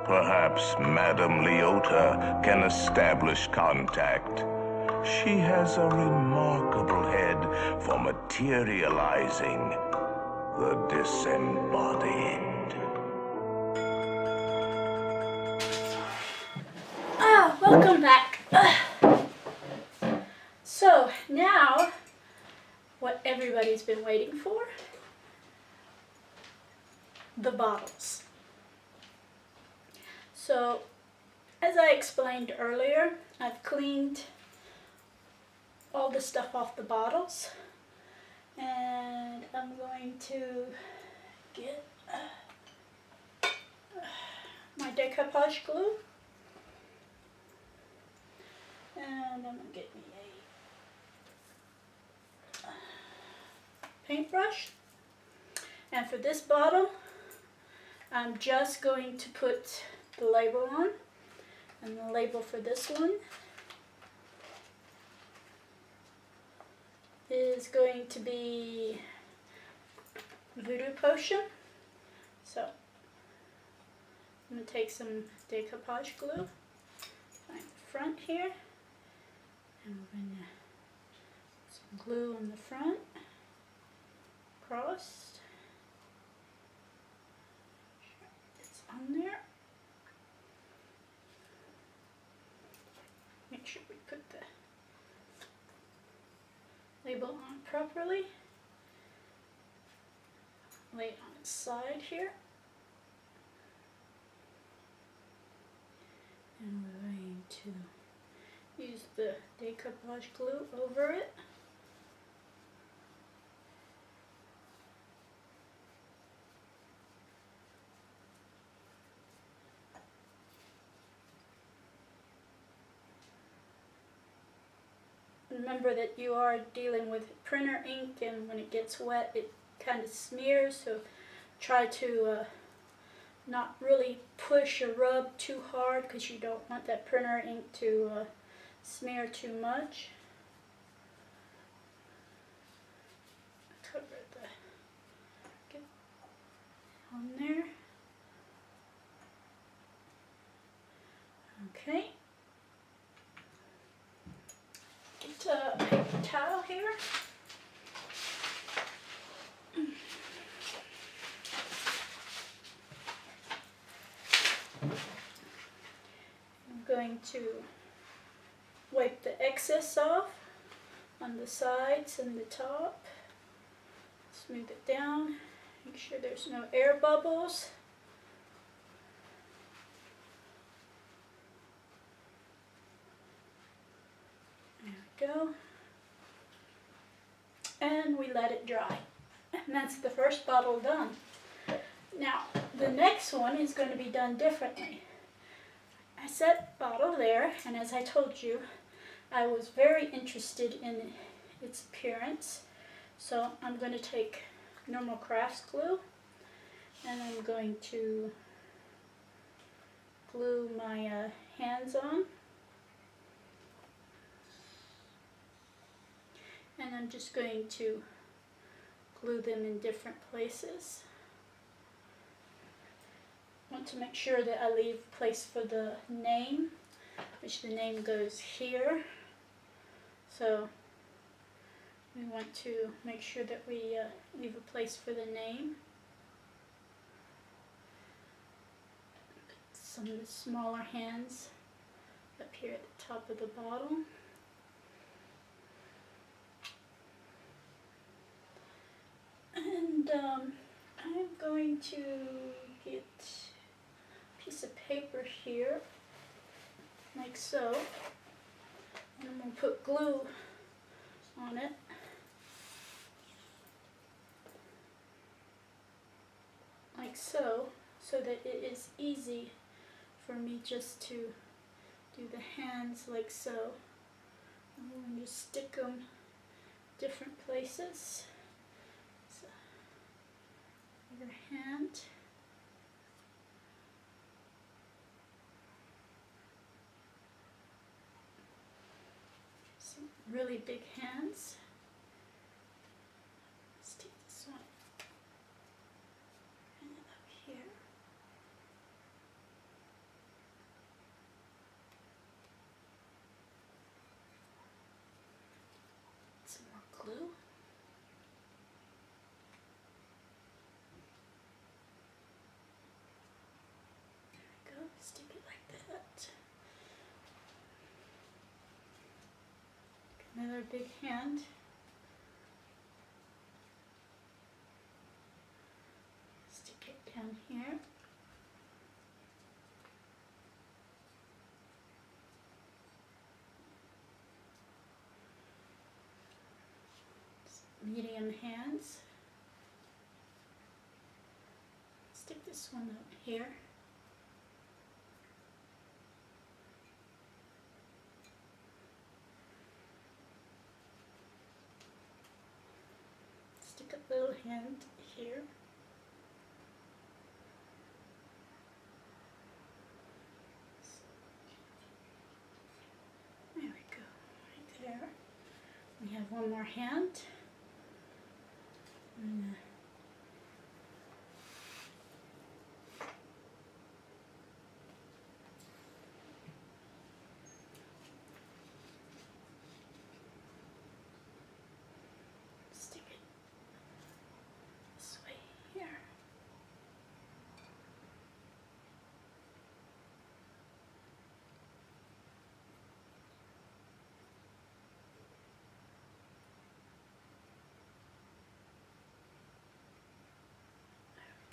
Perhaps Madame Leota can establish contact. She has a remarkable head for materializing the disembodied. Welcome back. So now, what everybody's been waiting for, the bottles. So, as I explained earlier, I've cleaned all the stuff off the bottles, and I'm going to get my decoupage glue, and I'm going to get me a paintbrush, and for this bottle I'm just going to put the label on, and the label for this one is going to be Voodoo Potion. So I'm going to take some decoupage glue, find the front here, and we're going to put some glue on the front, crossed, it's on there. Make sure we put the label on properly. Lay it on its side here. And we're going to use the decoupage glue over it. Remember that you are dealing with printer ink, and when it gets wet it kind of smears, so try to not really push or rub too hard, because you don't want that printer ink to smear too much. Cover the get on there. Okay. Get a paper towel here. I'm going to wipe the excess off on the sides and the top. Smooth it down. Make sure there's no air bubbles. Go, and we let it dry, and that's the first bottle done. Now the next one is going to be done differently. I set bottle there, and as I told you, I was very interested in its appearance, so I'm going to take normal crafts glue, and I'm going to glue my hands on. And I'm just going to glue them in different places. I want to make sure that I leave place for the name, which the name goes here. So we want to make sure that we leave a place for the name. Some of the smaller hands up here at the top of the bottle. And I'm going to get a piece of paper here, like so, and I'm going to put glue on it. Like so, so that it is easy for me just to do the hands like so. I'm going to just stick them different places. Your hand. Some really big hands. Let's take this one. Bring it up here. another big hand. Stick it down here. Medium hands. Stick this one up here. Stick a little hand here. There we go, right there. We have one more hand. Stick it this way here.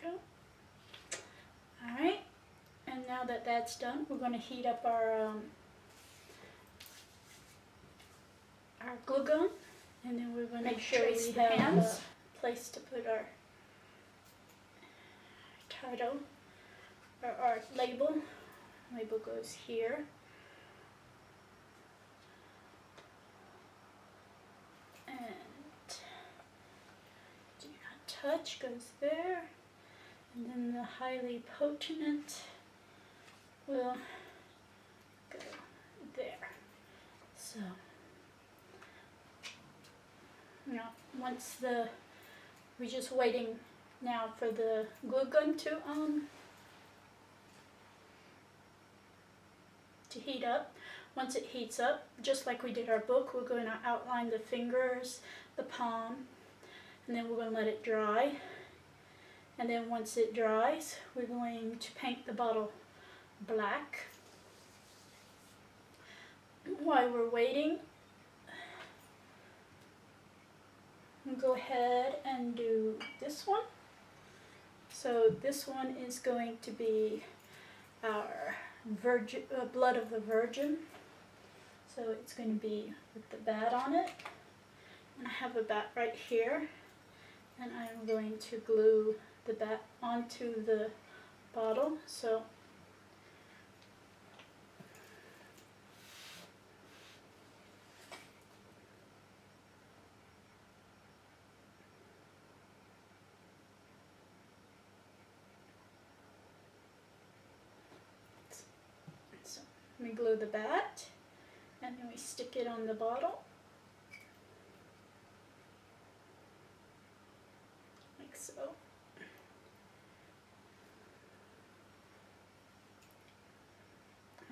Go. All right, and now that that's done, we're going to heat up our glue gun, and then we're going to make sure we have a place to put our title or our label. Label goes here. And do not touch goes there. And then the highly potent will go there. So now once we're just waiting now for the glue gun to heat up. Once it heats up, just like we did our book, we're going to outline the fingers, the palm, and then we're going to let it dry. And then once it dries, we're going to paint the bottle black. While we're waiting, we'll go ahead and do this one. So this one is going to be our blood of the Virgin. So it's going to be with the bat on it. And I have a bat right here. And I'm going to glue the bat onto the bottle. So we glue the bat, and then we stick it on the bottle. Like so.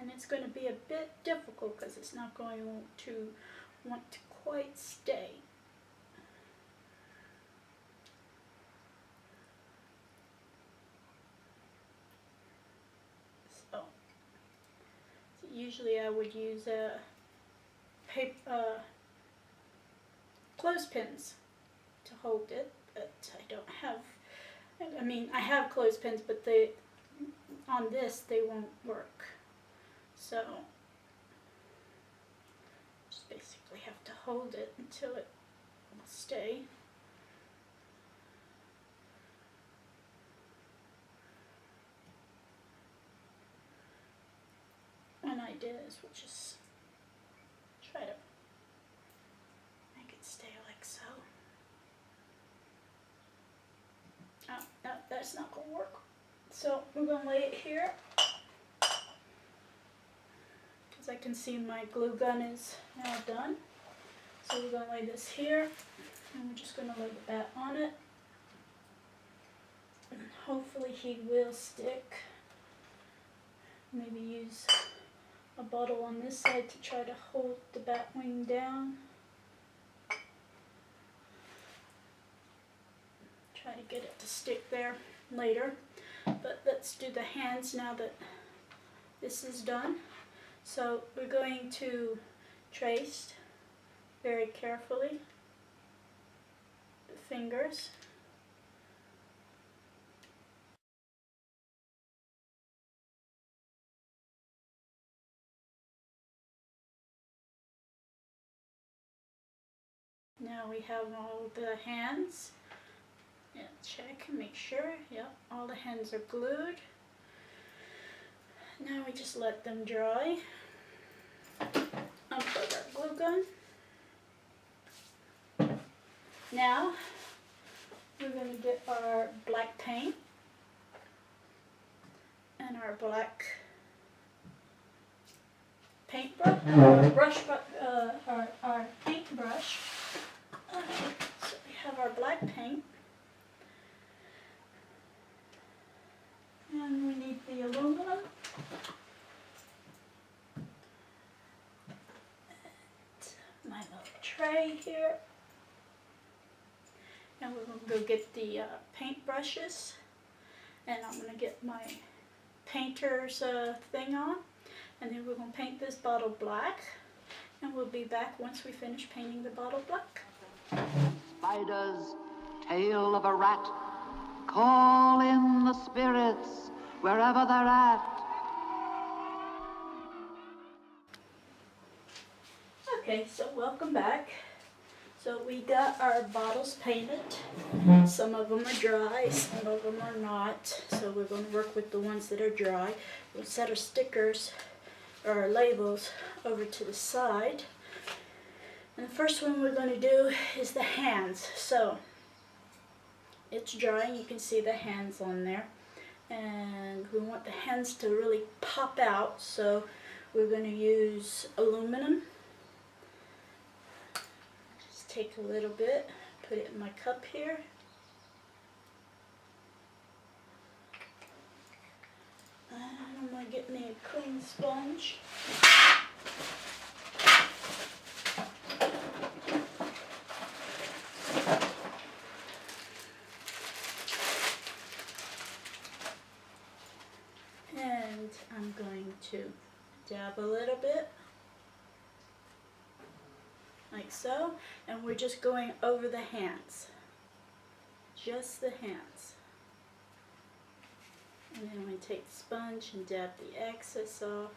And it's going to be a bit difficult because it's not going to want to quite stay. So usually I would use clothespins to hold it, but I don't have. I mean, I have clothespins, but on this they won't work. So just basically have to hold it until it will stay. One idea is we'll just try to make it stay like so. Oh, no, that's not going to work. So we're going to lay it here. As I can see, my glue gun is now done. So we're going to lay this here, and we're just going to lay the bat on it. And hopefully he will stick. Maybe use a bottle on this side to try to hold the bat wing down. Try to get it to stick there later. But let's do the hands now that this is done. So we're going to trace very carefully. The fingers. Now we have all the hands. Yeah, check and make sure. Yep, all the hands are glued. Now we just let them dry. Unplug our glue gun. Now we're going to get our black paint and our black paintbrush, our paintbrush. So we have our black paint, and we need the aluminum. And my little tray here. And we're going to go get the paint brushes, and I'm going to get my painter's thing on, and then we're going to paint this bottle black, and we'll be back once we finish painting the bottle black. Spider's tail of a rat, call in the spirits wherever they're at. Okay, so welcome back. So we got our bottles painted. Some of them are dry, some of them are not. So we're going to work with the ones that are dry. We'll set our stickers or our labels over to the side. And the first one we're going to do is the hands. So it's dry, you can see the hands on there. And we want the hands to really pop out, so we're going to use aluminum. Take a little bit, put it in my cup here. And I'm going to get me a clean sponge. And I'm going to dab a little bit. Like so, and we're just going over the hands, just the hands. And then we take the sponge and dab the excess off.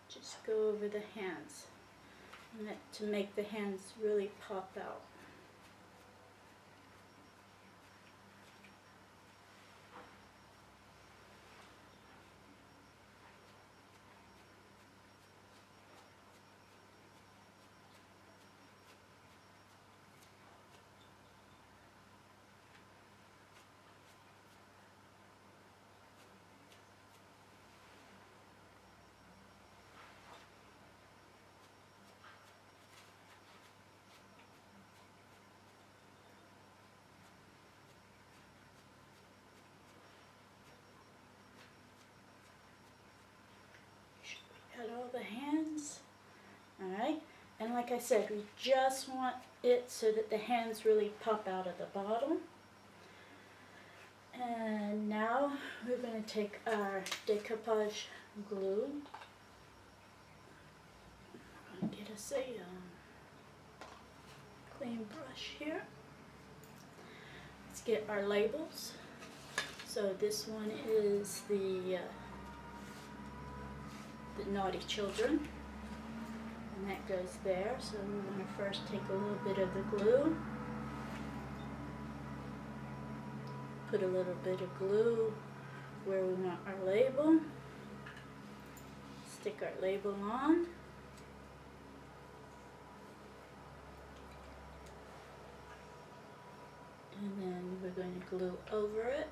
Just go over the hands, and that, to make the hands really pop out. Got all the hands. Alright, and like I said, we just want it so that the hands really pop out of the bottle. And now we're going to take our decoupage glue. I'm going to get us a clean brush here. Let's get our labels. So this one is the naughty children, and that goes there. So we're going to first take a little bit of the glue, put a little bit of glue where we want our label, stick our label on, and then we're going to glue over it.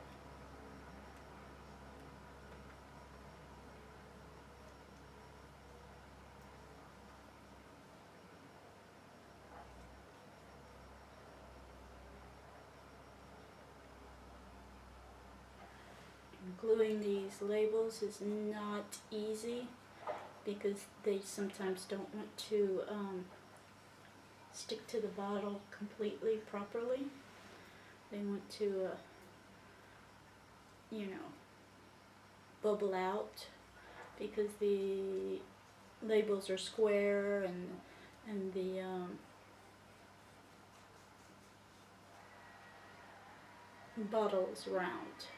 Gluing these labels is not easy because they sometimes don't want to stick to the bottle completely properly. They want to, you know, bubble out because the labels are square and the bottle is round.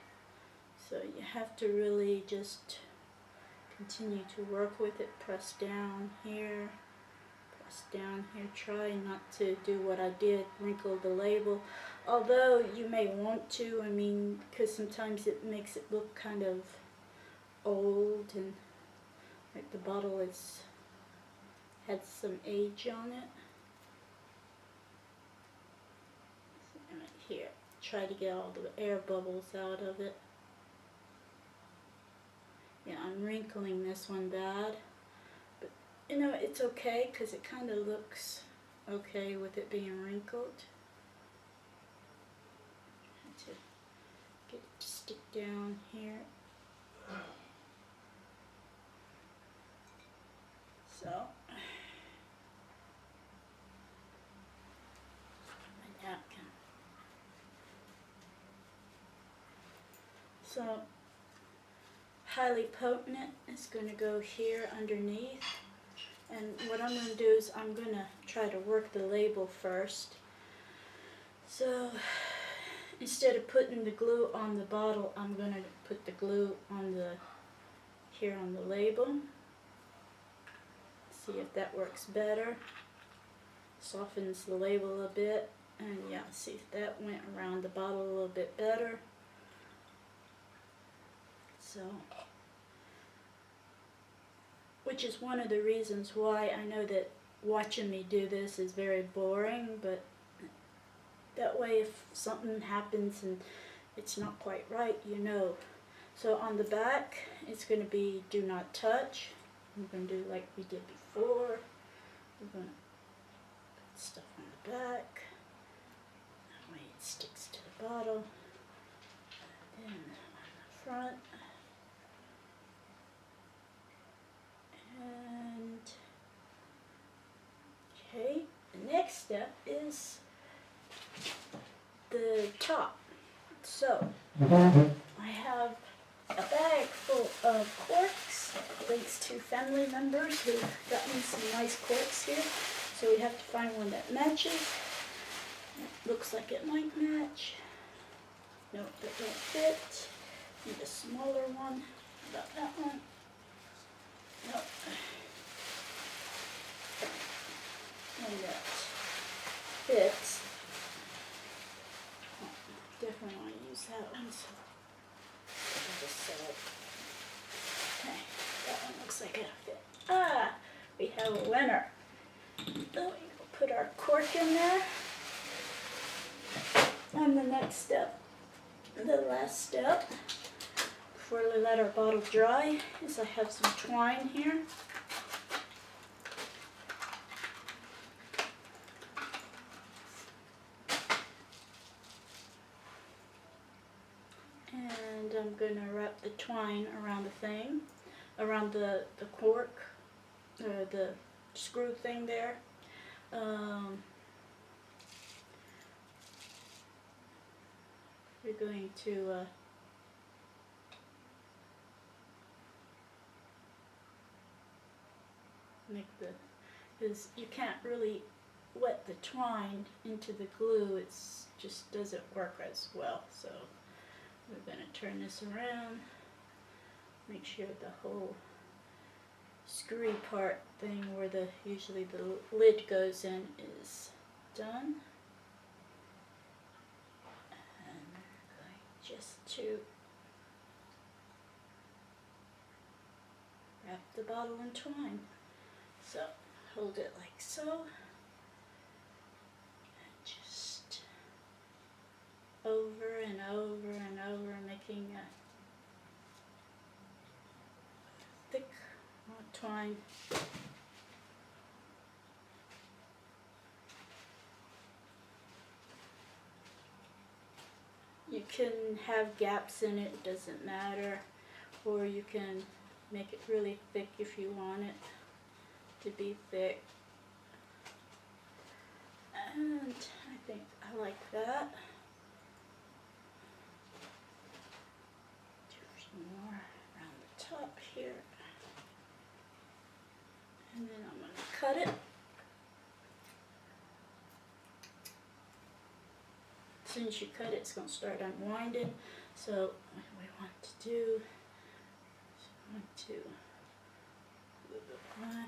So you have to really just continue to work with it. Press down here, press down here. Try not to do what I did, wrinkle the label. Although you may want to, I mean, because sometimes it makes it look kind of old and like the bottle had some age on it. Right here, try to get all the air bubbles out of it. Yeah, I'm wrinkling this one bad, but you know, it's okay because it kind of looks okay with it being wrinkled. To get it to stick down here. So, my napkin. So, highly potent is going to go here underneath. And what I'm going to do is I'm going to try to work the label first. So, instead of putting the glue on the bottle, I'm going to put the glue on here on the label. See if that works better. Softens the label a bit. And yeah, see if that went around the bottle a little bit better. So, which is one of the reasons why I know that watching me do this is very boring, but that way if something happens and it's not quite right, you know. So on the back, it's going to be do not touch. I'm going to do like we did before. We're going to put stuff on the back. That way it sticks to the bottle. And then on the front. And okay, the next step is the top. So I have a bag full of corks, thanks to family members who got me some nice corks here. So we have to find one that matches. It looks like it might match. No, that won't fit. Need a smaller one. About that one. No. And that fits. Oh, definitely want to use that one, so I'll just set it. Okay, that one looks like it'll fit. Ah, we have a winner. So we put our cork in there. And the next step, the last step, before we let our bottle dry, is I have some twine here. And I'm going to wrap the twine around the thing, around the cork, or the screw thing there. We're going to make because you can't really wet the twine into the glue, it just doesn't work as well. So we're going to turn this around, make sure the whole screwy part thing where usually the lid goes in is done. And I'm going just to wrap the bottle in twine. So hold it like so, and just over and over and over, making a thick twine. You can have gaps in it, it doesn't matter, or you can make it really thick if you want it to be thick. And I think I like that. Do a few more around the top here. cut it. As soon as you cut it, it's going to start unwinding. So what we want to do is we want to move it on.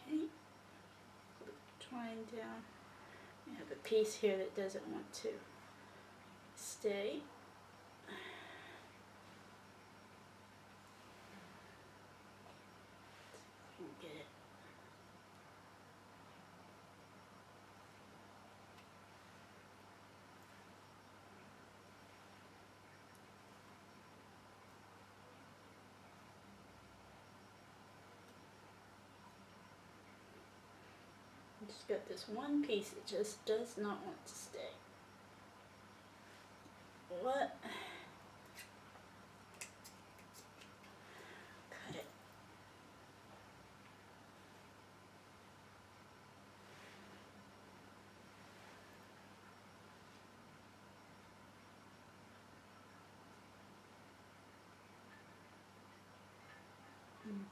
Okay, twine down. We have a piece here that doesn't want to stay. Get it. Just got this one piece that just does not want to stay. What? Cut it.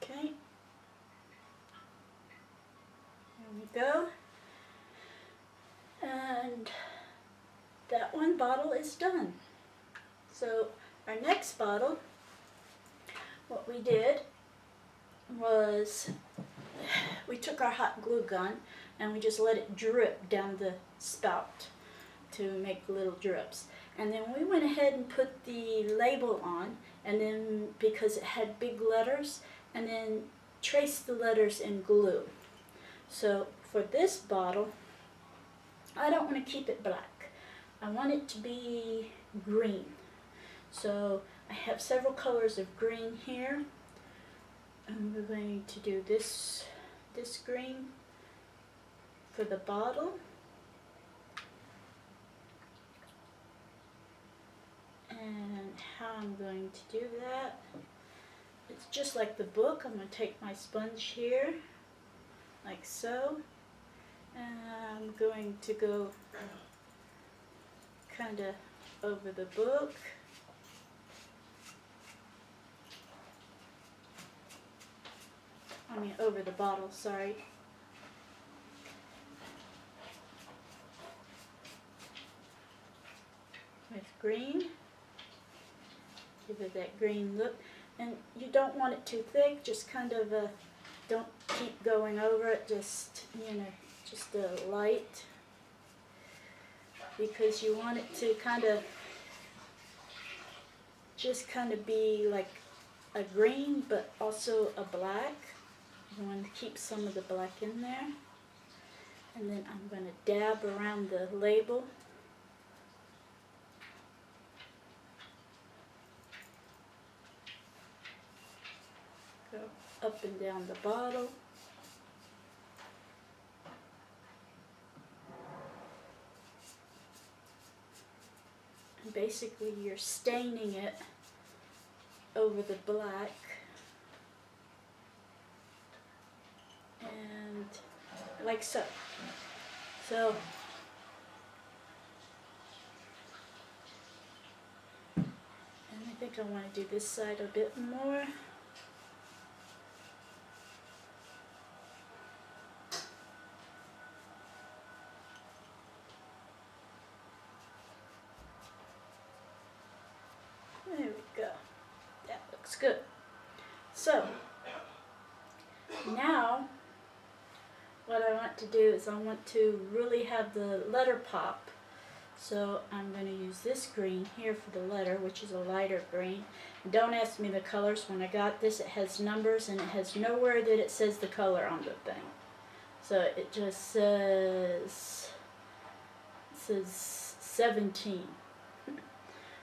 Okay. There we go. And that one bottle is done. So our next bottle, what we did was we took our hot glue gun and we just let it drip down the spout to make little drips. And then we went ahead and put the label on, and then because it had big letters, and then traced the letters in glue. So for this bottle, I don't want to keep it black. I want it to be green. So I have several colors of green here. And we're going to do this green for the bottle. And how I'm going to do that, it's just like the book. I'm going to take my sponge here, like so, and I'm going to go kind of over the book. I mean over the bottle, sorry. With green. Give it that green look. And you don't want it too thick, just kind of don't keep going over it, just, you know, just a light. Because you want it to kind of, just kind of be like a green, but also a black. You want to keep some of the black in there. And then I'm going to dab around the label. Go up and down the bottle. And basically you're staining it over the black. And like so. So and I think I want to do this side a bit more. There we go. That looks good. So now what I want to do is I want to really have the letter pop. So I'm going to use this green here for the letter, which is a lighter green. And don't ask me the colors. When I got this, it has numbers and it has nowhere that it says the color on the thing. So it just says 17.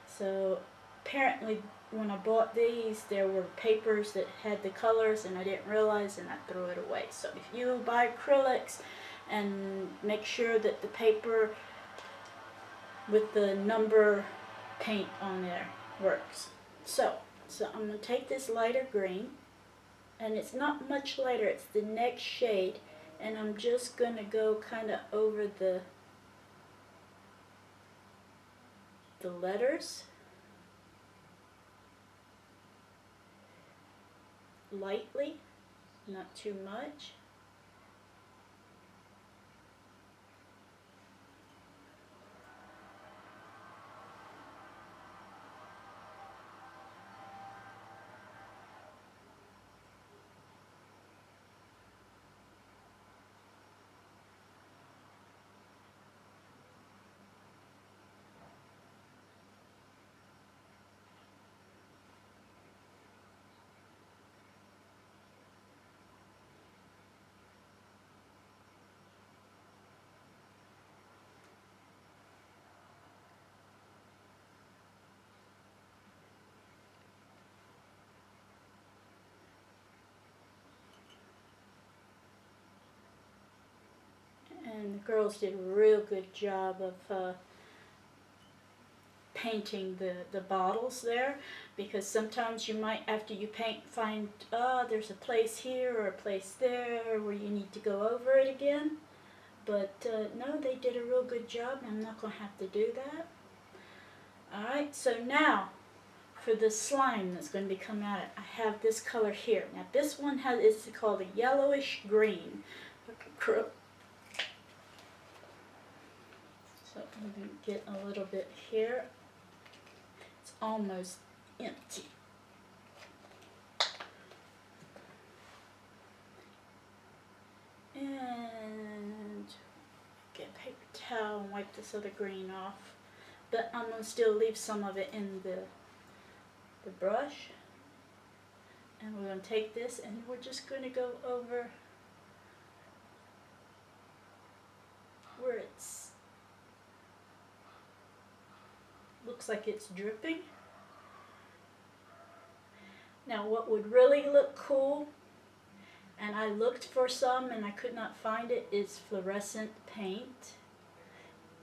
So apparently when I bought these, there were papers that had the colors and I didn't realize, and I threw it away. So if you buy acrylics, and make sure that the paper with the number paint on there works. So I'm going to take this lighter green, and it's not much lighter, it's the next shade, and I'm just going to go kind of over the letters lightly, not too much. And the girls did a real good job of painting the bottles there, because sometimes you might, after you paint, find, there's a place here or a place there where you need to go over it again. But no, they did a real good job, and I'm not going to have to do that. Alright, so now for the slime that's going to be coming out, I have this color here. Now this one is called a yellowish green. So I'm going to get a little bit here. It's almost empty. And get a paper towel and wipe this other green off. But I'm going to still leave some of it in the brush. And we're going to take this and we're just going to go over where it's looks like it's dripping. Now what would really look cool, and I looked for some and I could not find it, is fluorescent paint.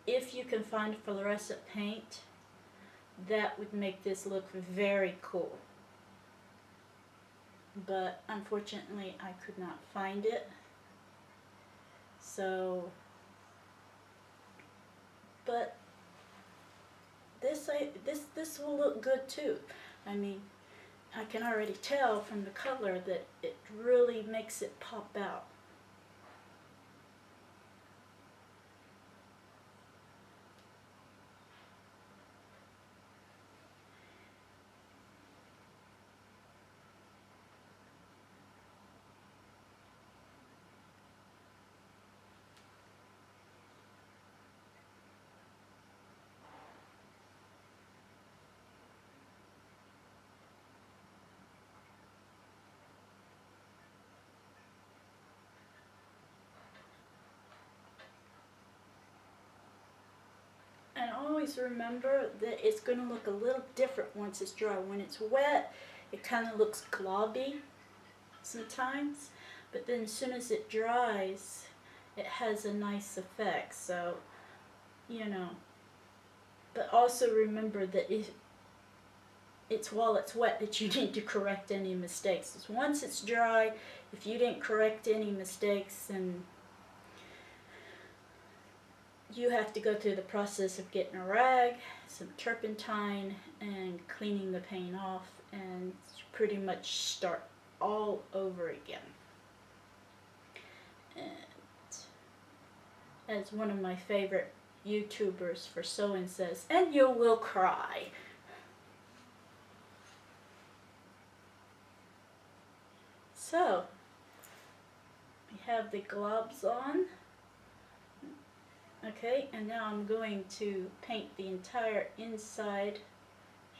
If you can find fluorescent paint, that would make this look very cool. But unfortunately I could not find it. So, but this will look good too. I mean, I can already tell from the color that it really makes it pop out. And always remember that it's going to look a little different once it's dry. When it's wet, it kind of looks globby sometimes, but then as soon as it dries, it has a nice effect. So, you know, but also remember that it's while it's wet that you need to correct any mistakes. Because once it's dry, if you didn't correct any mistakes, then you have to go through the process of getting a rag, some turpentine, and cleaning the paint off, and pretty much start all over again. And as one of my favorite YouTubers for sewing says, and you will cry. So, we have the globs on. Okay, and now I'm going to paint the entire inside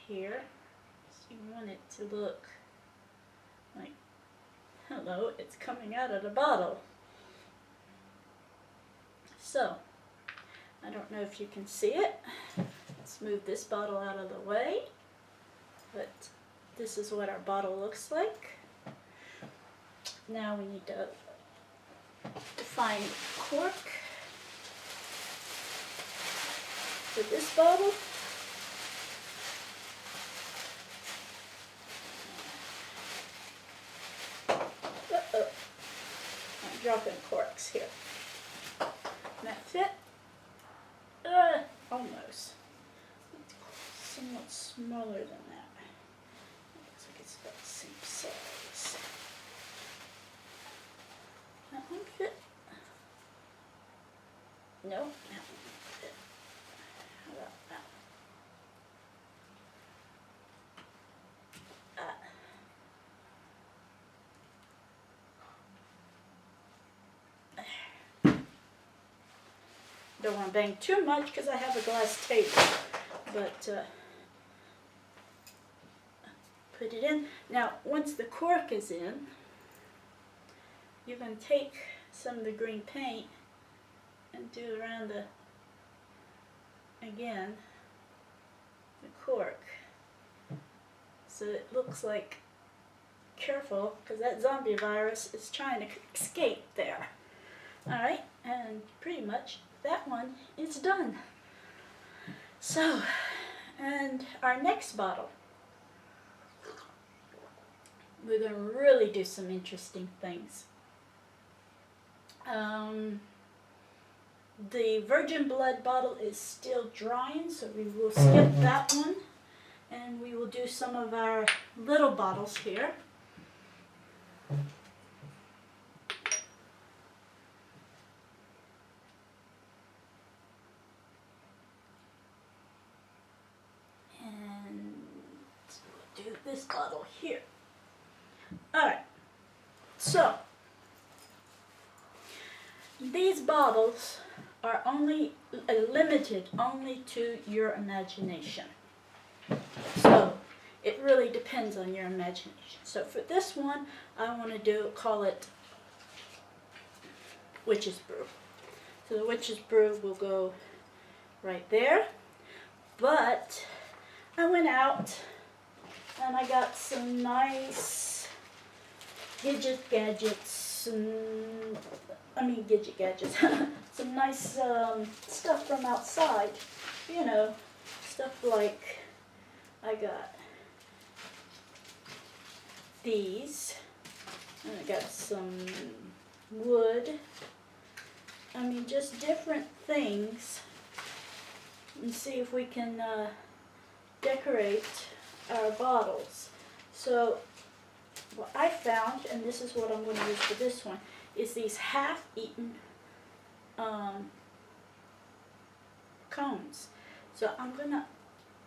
here. So you want it to look like, hello, it's coming out of the bottle. So, I don't know if you can see it. Let's move this bottle out of the way. But this is what our bottle looks like. Now we need to find cork for this bottle. Uh-oh. I'm dropping corks here. That fit? Almost. Somewhat smaller than that. Looks like it's about the same size. That one fit? No, that one won't fit. How about that one? Don't want to bang too much because I have a glass table, but put it in. Now, once the cork is in, you're going to take some of the green paint and do around the cork, so it looks like, careful, because that zombie virus is trying to escape there. Alright, and pretty much that one is done. So, and our next bottle, we're going to really do some interesting things. The virgin blood bottle is still drying, so we will skip that one, and we will do some of our little bottles here. And we'll do this bottle here. Alright, so these bottles are only limited only to your imagination. So it really depends on your imagination. So for this one, I want to call it Witch's Brew. So the Witch's Brew will go right there. But I went out and I got some nice gadgets, some nice stuff from outside, you know, stuff like, I got these, and I got some wood, I mean just different things, and see if we can decorate our bottles. So what I found, and this is what I'm going to use for this one, is these half-eaten cones. So I'm going to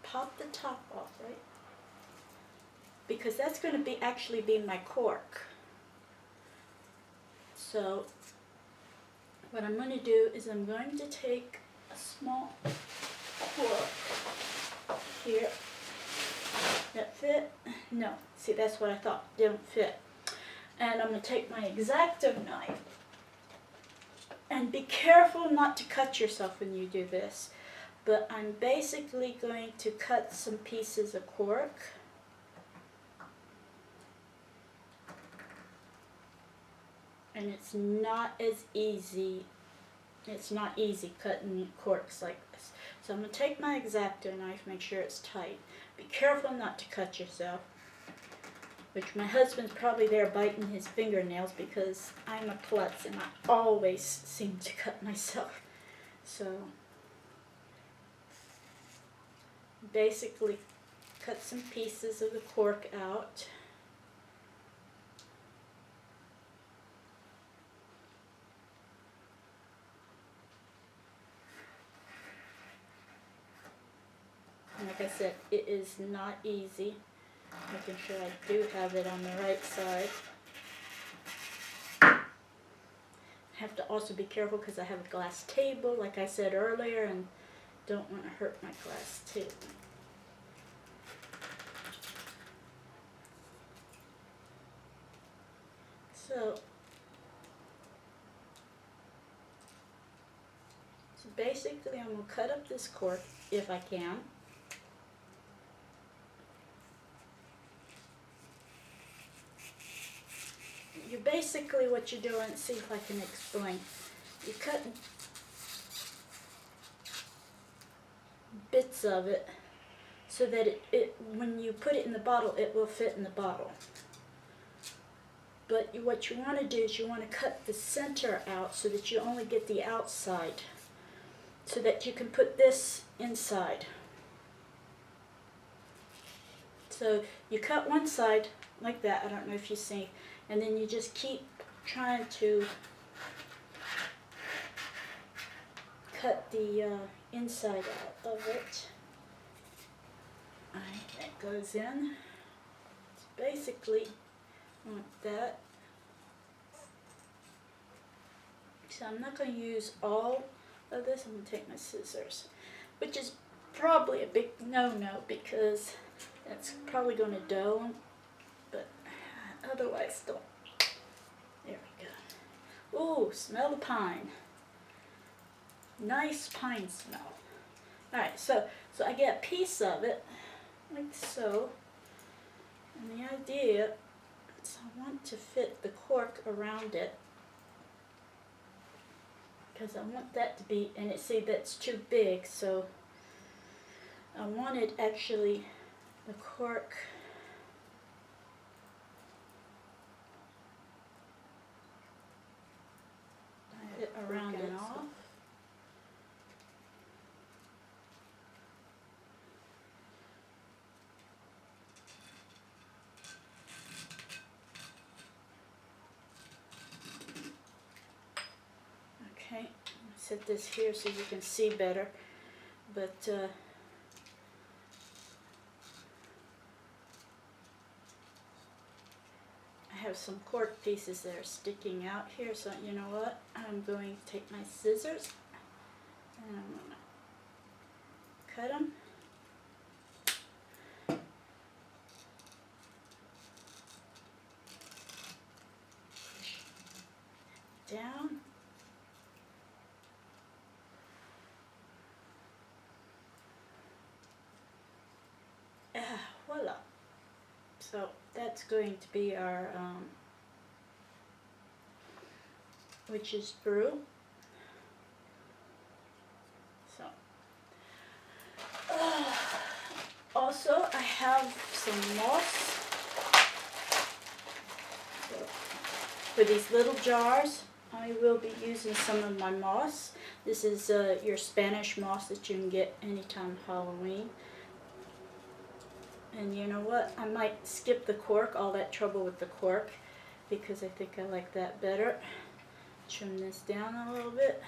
pop the top off, right? Because that's going to actually be my cork. So what I'm going to do is I'm going to take a small cork here. That fit? No. See, that's what I thought. Didn't fit. And I'm going to take my X-Acto knife. And be careful not to cut yourself when you do this. But I'm basically going to cut some pieces of cork. And it's not as easy. It's not easy cutting corks like this. So I'm going to take my X-Acto knife, make sure it's tight. Be careful not to cut yourself. Which my husband's probably there biting his fingernails because I'm a klutz and I always seem to cut myself. So basically cut some pieces of the cork out. And like I said, it is not easy. Making sure I do have it on the right side. I have to also be careful because I have a glass table, like I said earlier, and don't want to hurt my glass table. So basically I'm going to cut up this cork if I can. basically what you're doing, see if I can explain. You cut bits of it so that it when you put it in the bottle, it will fit in the bottle. But what you want to do is you want to cut the center out so that you only get the outside, so that you can put this inside. So you cut one side like that, I don't know if you see, and then you just keep trying to cut the inside out of it. Alright, that goes in. It's basically like that. So I'm not going to use all of this. I'm going to take my scissors, which is probably a big no-no because it's probably going to dull them, but otherwise don't. There we go. Ooh, smell the pine. Nice pine smell. Alright, so I get a piece of it, like so, and the idea is I want to fit the cork around it, because I want that to be, and see that's too big, so I wanted actually the cork around it off. Okay, set this here so you can see better, but I have some cork pieces that are sticking out here, so you know what, I'm going to take my scissors and I'm going to cut them. Down. Voila. So that's going to be our witch's brew. So also I have some moss. So for these little jars, I will be using some of my moss. This is your Spanish moss that you can get anytime Halloween. And you know what? I might skip the cork, all that trouble with the cork, because I think I like that better. Trim this down a little bit.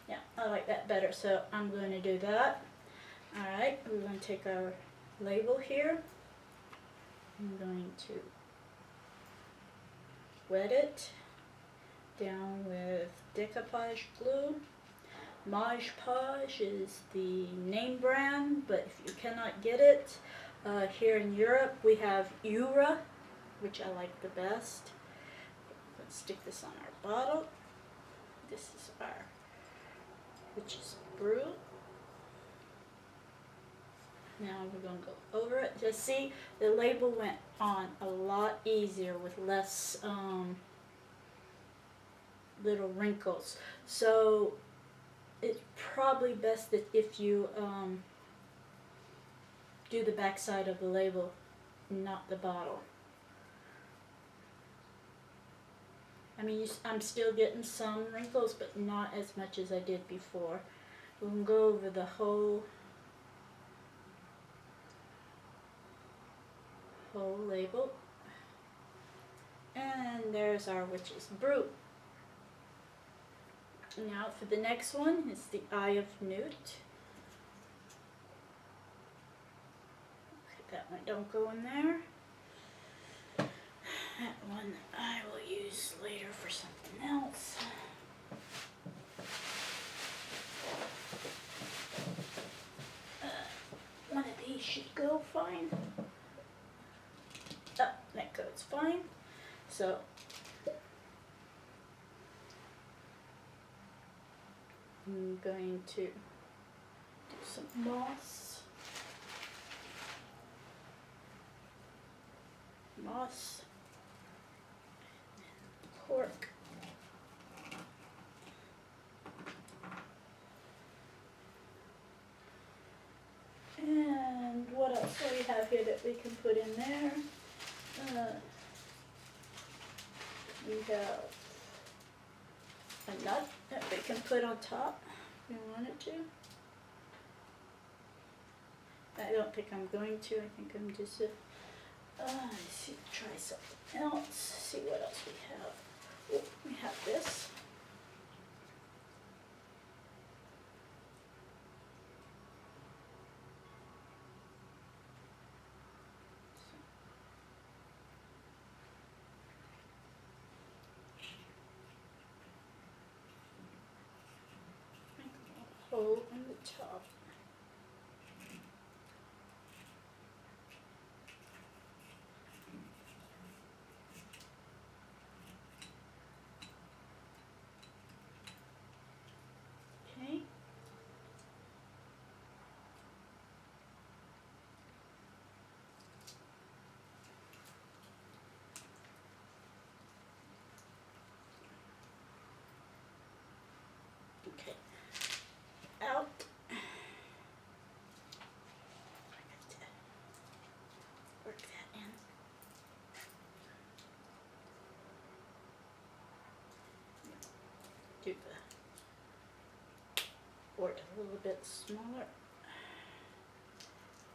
Yeah, I like that better, so I'm going to do that. Alright, we're going to take our label here. I'm going to wet it down with decoupage glue. Maj Podge is the name brand, but if you cannot get it, here in Europe we have Ura, which I like the best. Let's stick this on our bottle. This is our witch's brew. Now we're going to go over it. Just see, the label went on a lot easier with less little wrinkles. So it's probably best that if you do the back side of the label, not the bottle. I mean, I'm still getting some wrinkles, but not as much as I did before. We'll go over the whole label. And there's our witch's brew. Now for the next one is the Eye of Newt. Okay, that one don't go in there. That one I will use later for something else. One of these should go fine. Oh, that goes fine. So I'm going to do some moss. Moss. Cork. And what else do we have here that we can put in there? We have a nut that we can put on top if we wanted to. I don't think I'm going to. I think I'm just let's see, try something else. See what else we have. Oh, we have this. Hole in the top. Okay. Okay. Out. Work that in. Do the board a little bit smaller.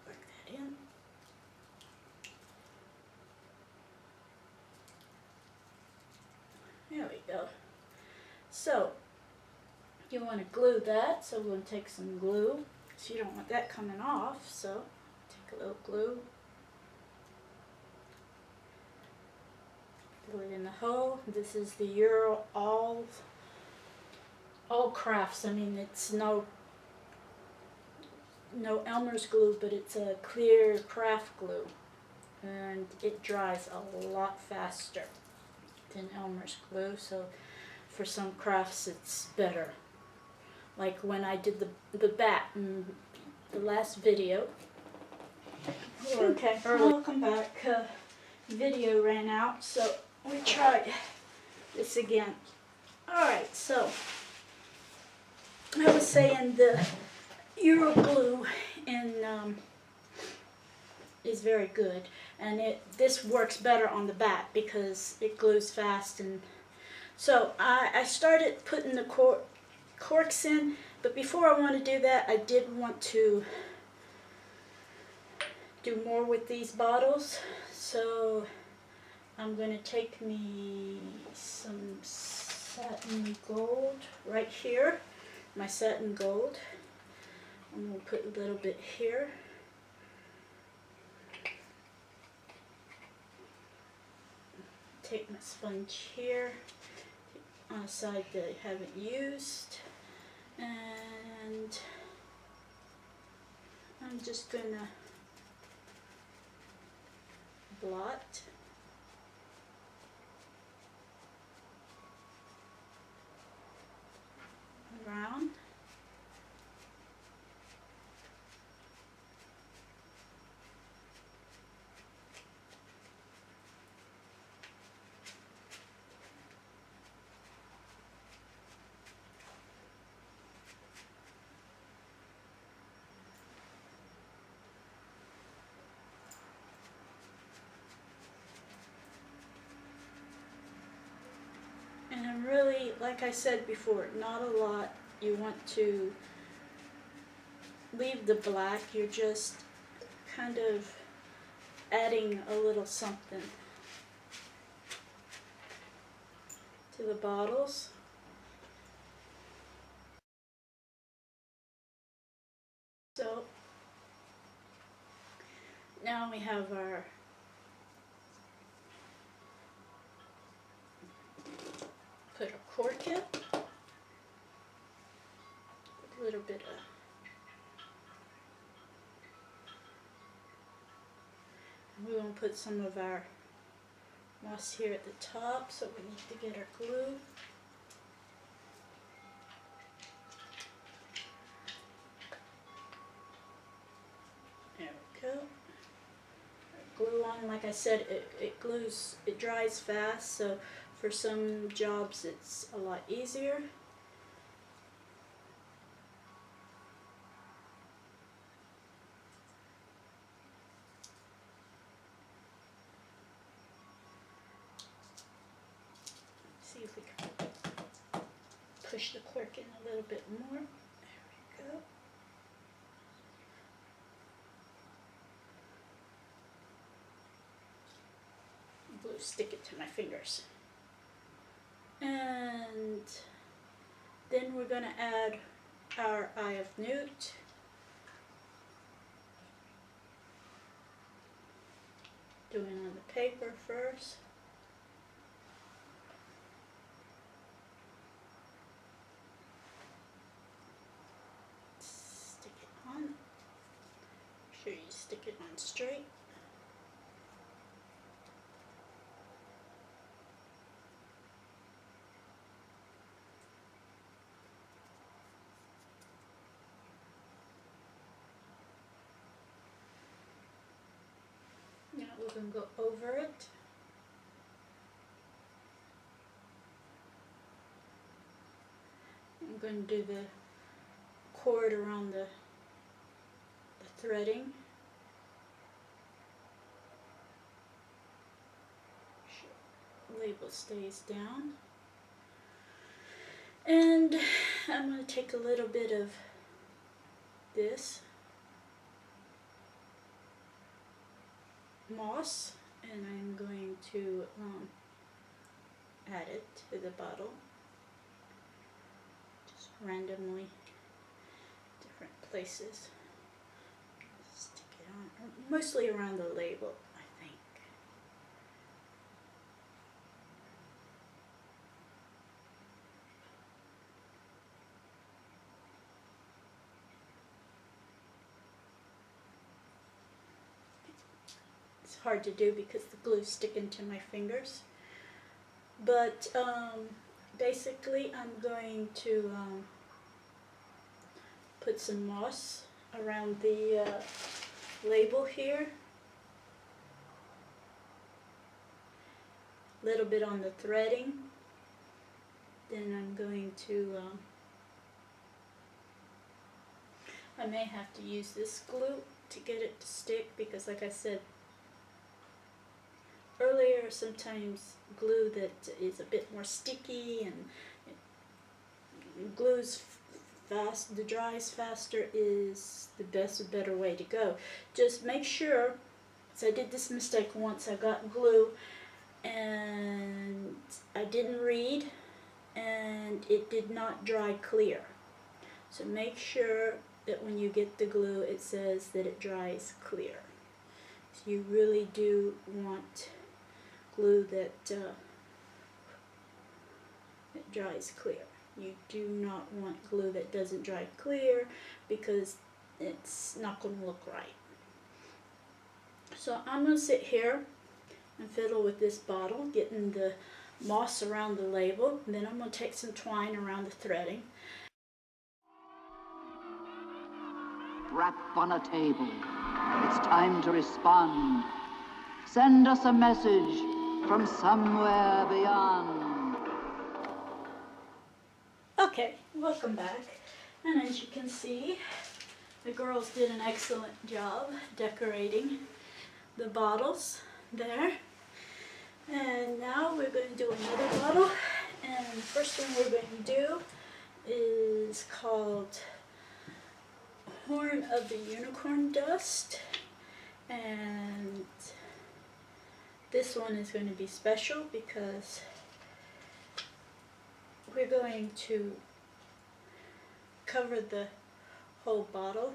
Work that in. There we go. So you want to glue that, so we're going to take some glue. So you don't want that coming off, so take a little glue. Glue it in the hole. This is the Euro All Crafts. I mean, it's no Elmer's glue, but it's a clear craft glue, and it dries a lot faster than Elmer's glue. So for some crafts, it's better. Like when I did the bat in the last video. Okay, welcome back. Video ran out, so we tried this again. Alright, so I was saying the Euro glue is very good, and this works better on the bat because it glues fast. And so I started putting the corks in, but before I want to do that, I did want to do more with these bottles. So I'm going to take me some satin gold right here, my satin gold. I'm going to put a little bit here. Take my sponge here on a side that I haven't used, and I'm just going to blot around. And really, like I said before, not a lot. You want to leave the black. You're just kind of adding a little something to the bottles. So now we have our put a cork in, a little bit of we want to put some of our moss here at the top, so we need to get our glue. one, like I said, it glues, it dries fast, so for some jobs it's a lot easier. See if we can push the cork in a little bit more. There we go. Glue, stick it to my fingers. And then we're going to add our Eye of Newt. Doing on the paper first. Stick it on. Make sure you stick it on straight. Now we're going to go over it. I'm going to do the cord around the threading. Label stays down. And I'm going to take a little bit of this moss and I'm going to add it to the bottle, just randomly, different places. Stick it on, mostly around the label, I think. It's hard to do because the glue's sticking to my fingers. But basically I'm going to put some moss around the label here. A little bit on the threading. Then I'm going to, I may have to use this glue to get it to stick because like I said earlier, sometimes glue that is a bit more sticky and it glues fast, the dries faster is the better way to go. Just make sure, so I did this mistake once, I got glue and I didn't read and it did not dry clear. So make sure that when you get the glue it says that it dries clear. So you really do want glue that it dries clear. You do not want glue that doesn't dry clear because it's not going to look right. So I'm going to sit here and fiddle with this bottle, getting the moss around the label, and then I'm going to take some twine around the threading. Rap on a table. It's time to respond. Send us a message from somewhere beyond. Okay, welcome back. And as you can see, the girls did an excellent job decorating the bottles there. And now we're going to do another bottle. And the first thing we're going to do is called Horn of the Unicorn Dust. And this one is going to be special because we're going to cover the whole bottle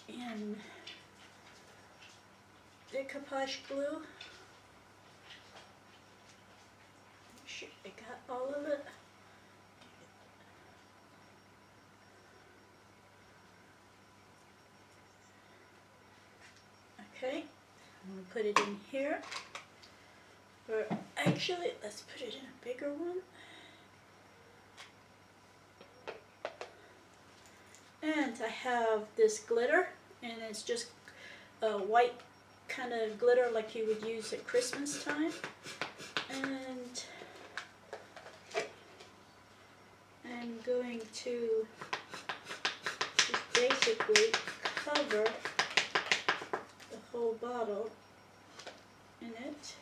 in decoupage glue. Make sure I got all of it. Okay, I'm going to put it in here. Or actually, let's put it in a bigger one. And I have this glitter, and it's just a white kind of glitter like you would use at Christmas time. And I'm going to just basically cover the whole bottle in it.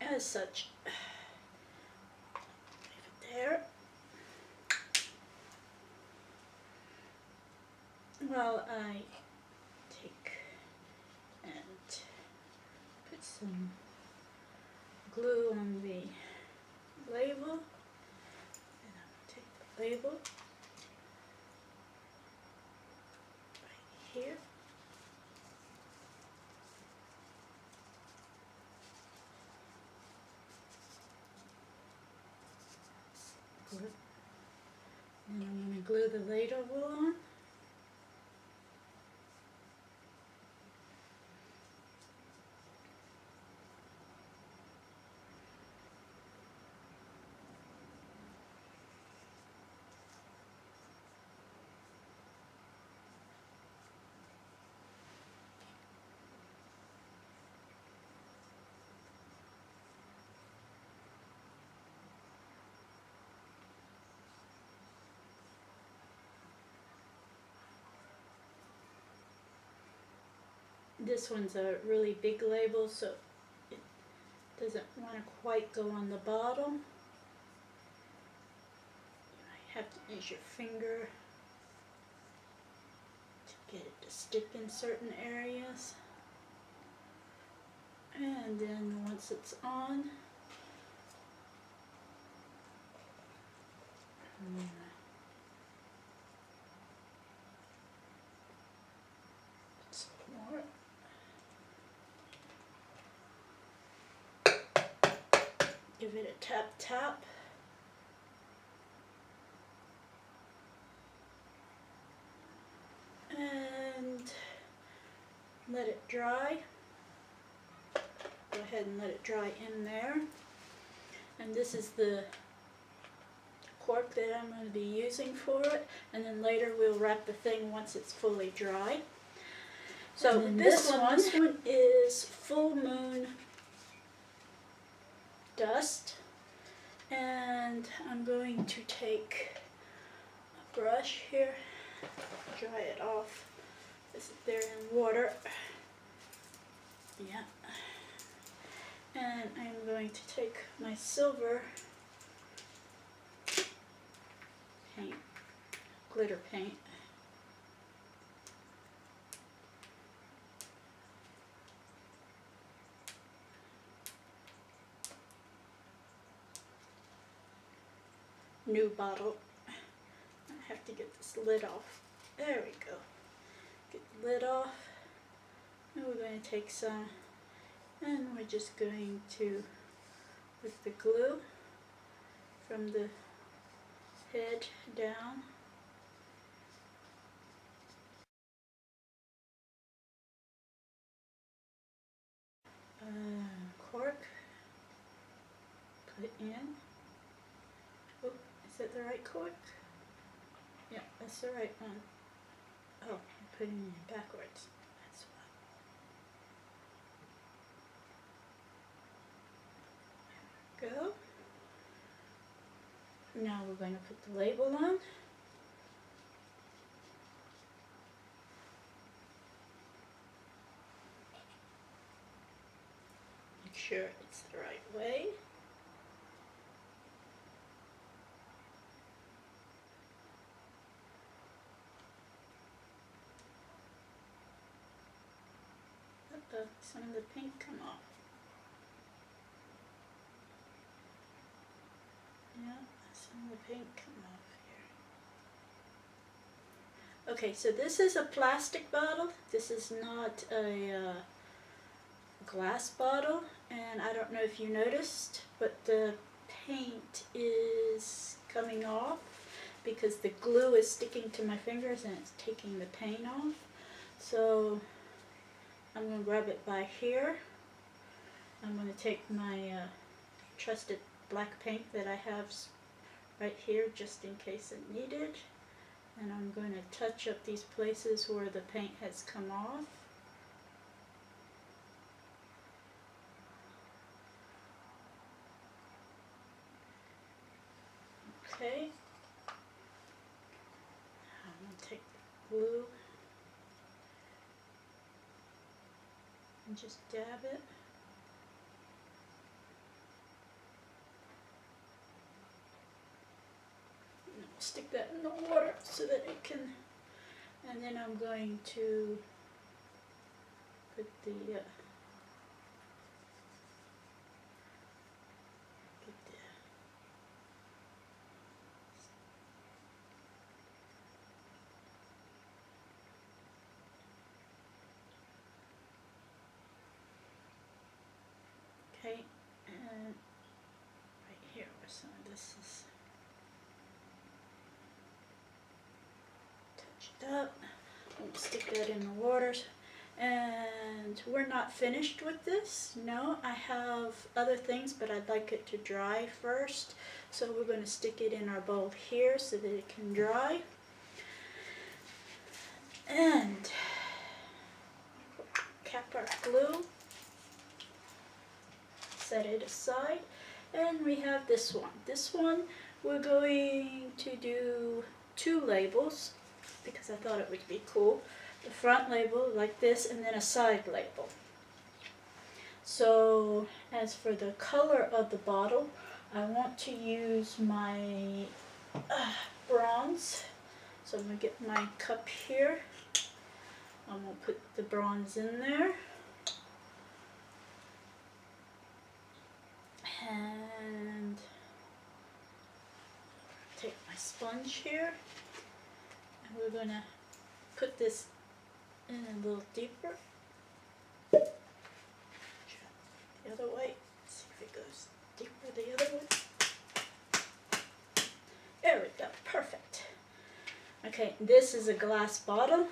As such, leave it there. While I take and put some glue on the label, and I'll take the label right here. And I'm going to glue the label on. This one's a really big label, so it doesn't want to quite go on the bottle. You might have to use your finger to get it to stick in certain areas. And then once it's on, some more. Give it a tap tap. And let it dry. Go ahead and let it dry in there. And this is the cork that I'm going to be using for it. And then later we'll wrap the thing once it's fully dry. So this one is Full Moon Dust, and I'm going to take a brush here, dry it off. This is there in water. Yeah. And I'm going to take my silver paint, glitter paint. New bottle. I have to get this lid off. There we go. Get the lid off. And we're going to take some, and we're just going to, with the glue from the head down, cork, put in. Oh, is that the right cork? Yeah, that's the right one. Oh, I'm putting it backwards. That's why. There we go. Now we're going to put the label on. Make sure it's the right way. Let some of the pink come off. Yeah, some of the pink come off here. Okay, so this is a plastic bottle. This is not a glass bottle, and I don't know if you noticed, but the paint is coming off because the glue is sticking to my fingers and it's taking the paint off. So I'm going to grab it by here, I'm going to take my trusted black paint that I have right here just in case it needed, and I'm going to touch up these places where the paint has come off. Okay, I'm going to take the glue and just dab it. Stick that in the water so that it can, and then I'm going to put the get okay, and right here where some of this is touched up. I'll stick that in the waters. And we're not finished with this. No, I have other things, but I'd like it to dry first. So we're going to stick it in our bowl here so that it can dry. And cap our glue. Set it aside. And we have this one. This one we're going to do 2 labels because I thought it would be cool. The front label like this, and then a side label. So as for the color of the bottle, I want to use my bronze. So I'm going to get my cup here. I'm going to put the bronze in there. And take my sponge here. And we're going to put this in a little deeper. Try the other way. See if it goes deeper the other way. There we go. Perfect. Okay, this is a glass bottle.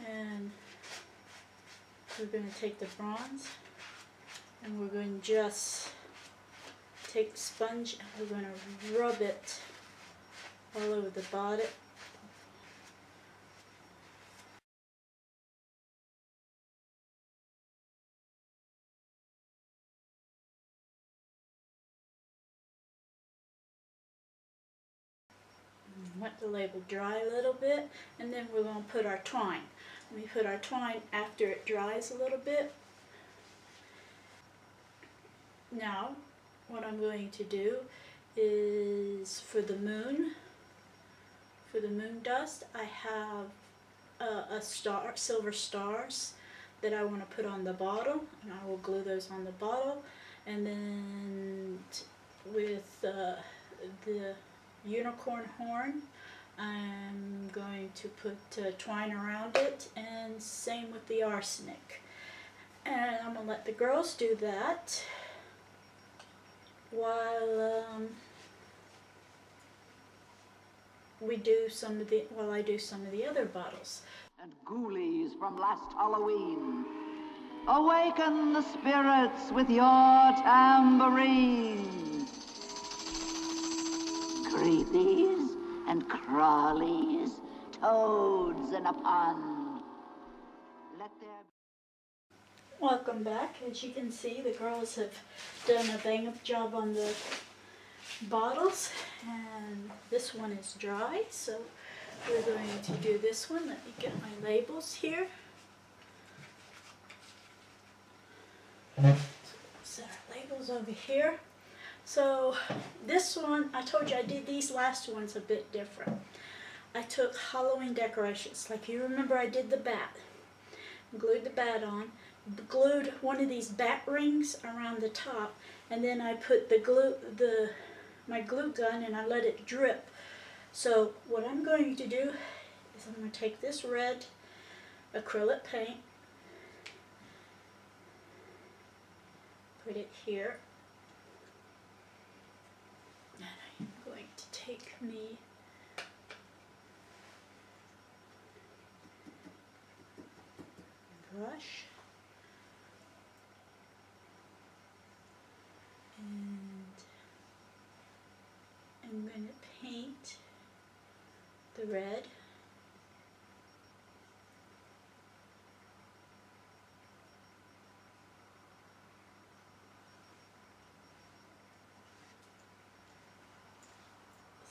And we're going to take the bronze and we're going to just take the sponge and we're going to rub it all over the bottom. Let the label dry a little bit, and then we're going to put our twine. We put our twine after it dries a little bit. Now, what I'm going to do is for the moon dust, I have silver stars that I want to put on the bottle, and I will glue those on the bottle. And then with the unicorn horn, I'm going to put twine around it, and same with the arsenic. And I'm going to let the girls do that while I do some of the other bottles. And ghoulies from last Halloween, awaken the spirits with your tambourines. Creepies and crawlies, toads in a pond. Let there be... Welcome back. As you can see, the girls have done a bang-up job on the bottles, and this one is dry, so we're going to do this one. Let me get my labels here. Set our labels over here. So this one, I told you I did these last ones a bit different. I took Halloween decorations. Like you remember I did the bat. Glued the bat on. Glued one of these bat rings around the top. And then I put my glue gun and I let it drip. So what I'm going to do is I'm going to take this red acrylic paint. Put it here. And I'm going to take me brush red.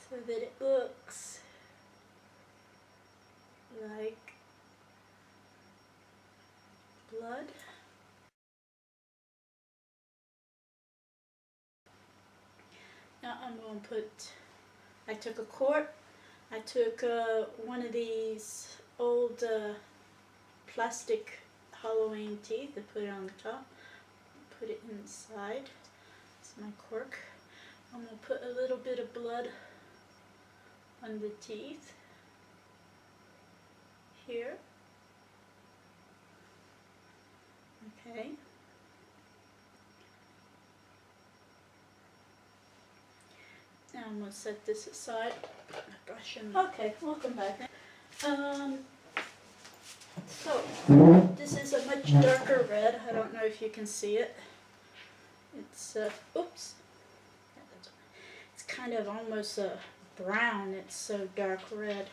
So that it looks like blood. Now I'm going to put, I took a quart, I took one of these old plastic Halloween teeth and put it on the top, put it inside. It's my cork. I'm going to put a little bit of blood on the teeth here. Okay. Now I'm going to set this aside. Okay, welcome back. So, this is a much darker red. I don't know if you can see it. It's, oops. It's kind of almost brown. It's so dark red.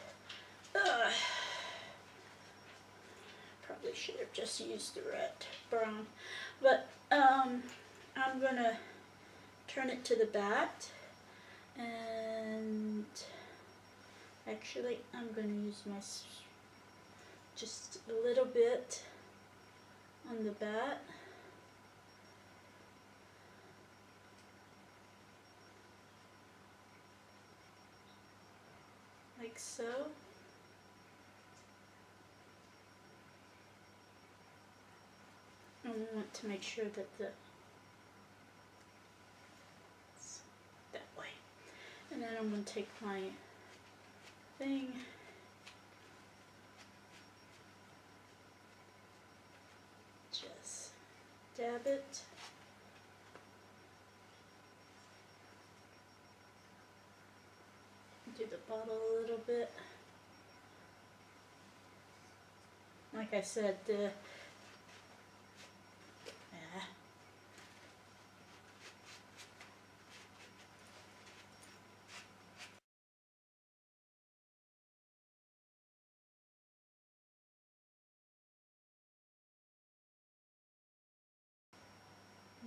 Probably should have just used the red, brown. But, I'm going to turn it to the back. And actually, I'm going to use my just a little bit on the bat. Like so. And we want to make sure that the that way. And then I'm going to take my thing, just dab it. Do the bottle a little bit. Like I said,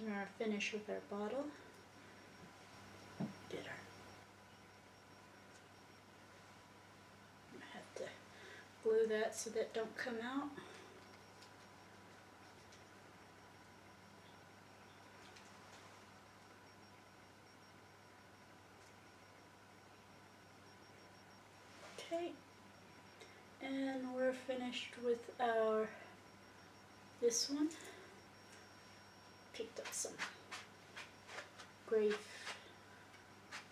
we're finished with our bottle. Get our. I have to glue that so that don't come out. Okay, and we're finished with our this one. Picked up some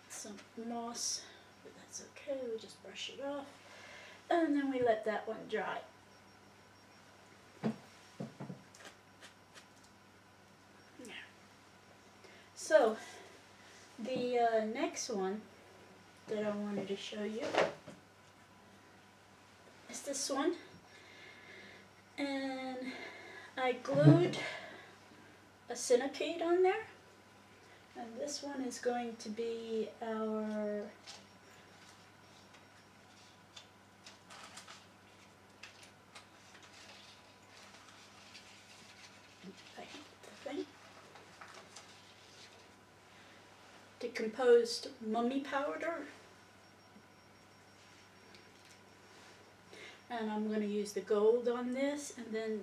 some moss, but that's okay. We just brush it off, and then we let that one dry. So the next one that I wanted to show you is this one, and I glued a centipede on there, and this one is going to be our decomposed mummy powder. And I'm going to use the gold on this, and then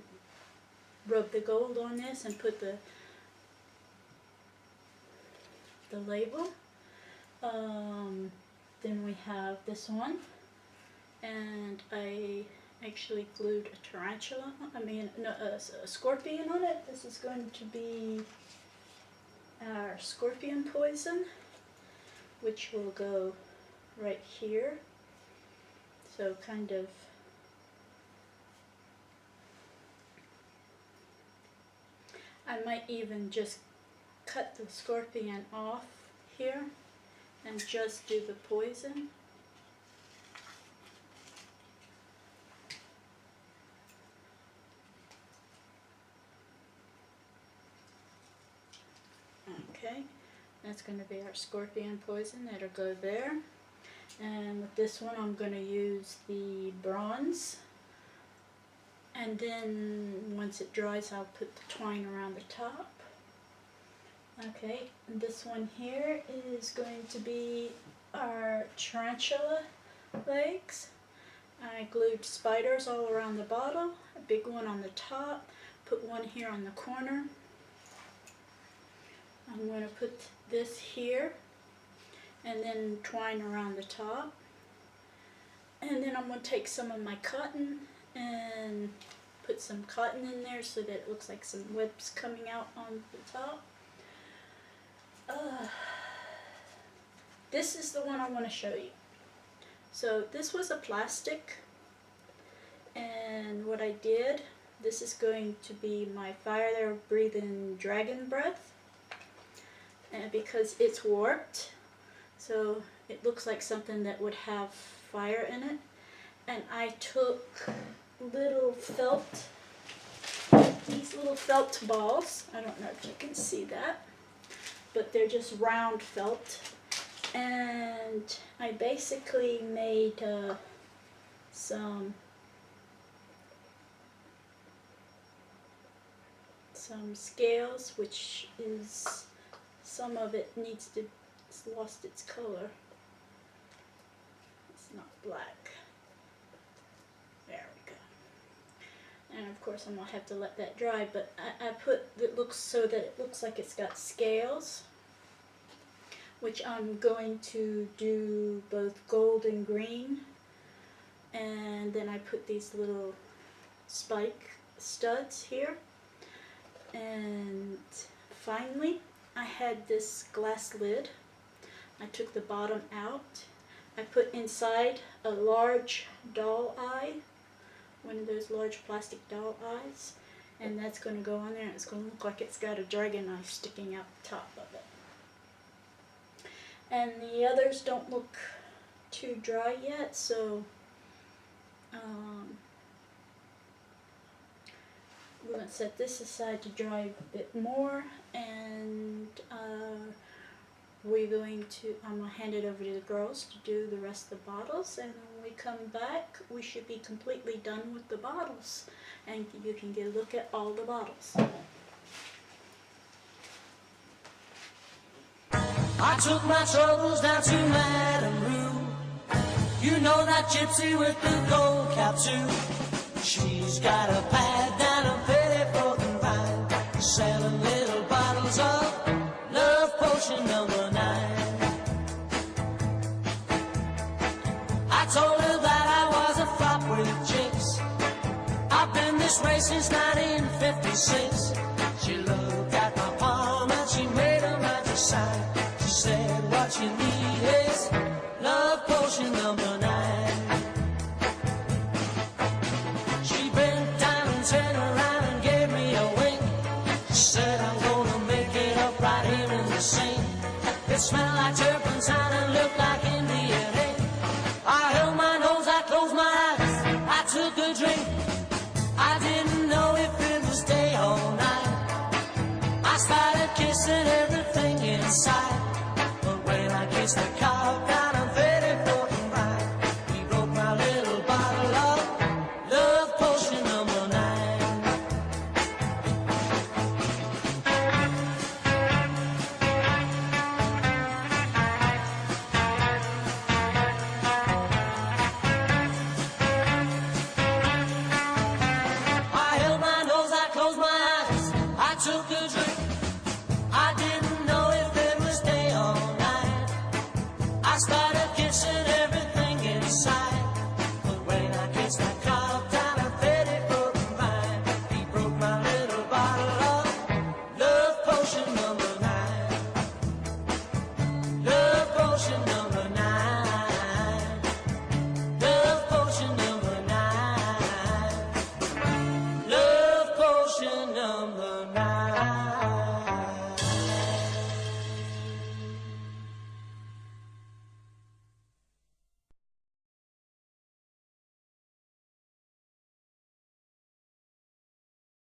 rub the gold on this and put the label. Then we have this one, and I actually glued a tarantula, a scorpion on it. This is going to be our scorpion poison, which will go right here. So kind of I might even just cut the scorpion off here and just do the poison. Okay, that's going to be our scorpion poison. That'll go there. And with this one I'm going to use the bronze. And then once it dries, I'll put the twine around the top. Okay, and this one here is going to be our tarantula legs. I glued spiders all around the bottle, a big one on the top, put one here on the corner. I'm going to put this here and then twine around the top. And then I'm going to take some of my cotton and put some cotton in there so that it looks like some webs coming out on the top. This is the one I want to show you. So this was a plastic, and what I did, this is going to be my fire breathing dragon breath, and because it's warped, so it looks like something that would have fire in it. And I took little felt, these little felt balls, I don't know if you can see that, but they're just round felt, and I basically made some scales, which is, some of it needs to, it's lost its color, it's not black. There we go. And of course I'm going to have to let that dry, but I put it looks so that it looks like it's got scales, which I'm going to do both gold and green. And then I put these little spike studs here. And finally, I had this glass lid. I took the bottom out. I put inside a large doll eye, one of those large plastic doll eyes, and that's going to go on there, and it's going to look like it's got a dragon eye sticking out the top of it. And the others don't look too dry yet, so we're going to set this aside to dry a bit more, and I'm going to hand it over to the girls to do the rest of the bottles, and when we come back we should be completely done with the bottles, and you can get a look at all the bottles. I took my troubles down to Madame Rue. You know that gypsy with the gold cap too. She's got a pad down a petticoat and vine, selling little bottles of love potion number 9. I told her that I was a flop with chicks. I've been this way since 1956. She looked at my palm and she made a magic sign. Said what you need is love potion number 9. She bent down and turned around and gave me a wink. She said I'm gonna make it up right here in the sink. It smelled like turpentine and looked like Indian ink. I held my nose, I closed my eyes, I took a drink. I didn't know if it was day or night. I started kissing everything inside. It's the cow down on 34th and Vine. We broke my little bottle of love potion number 9. I held my nose, I closed my eyes, I took a drink.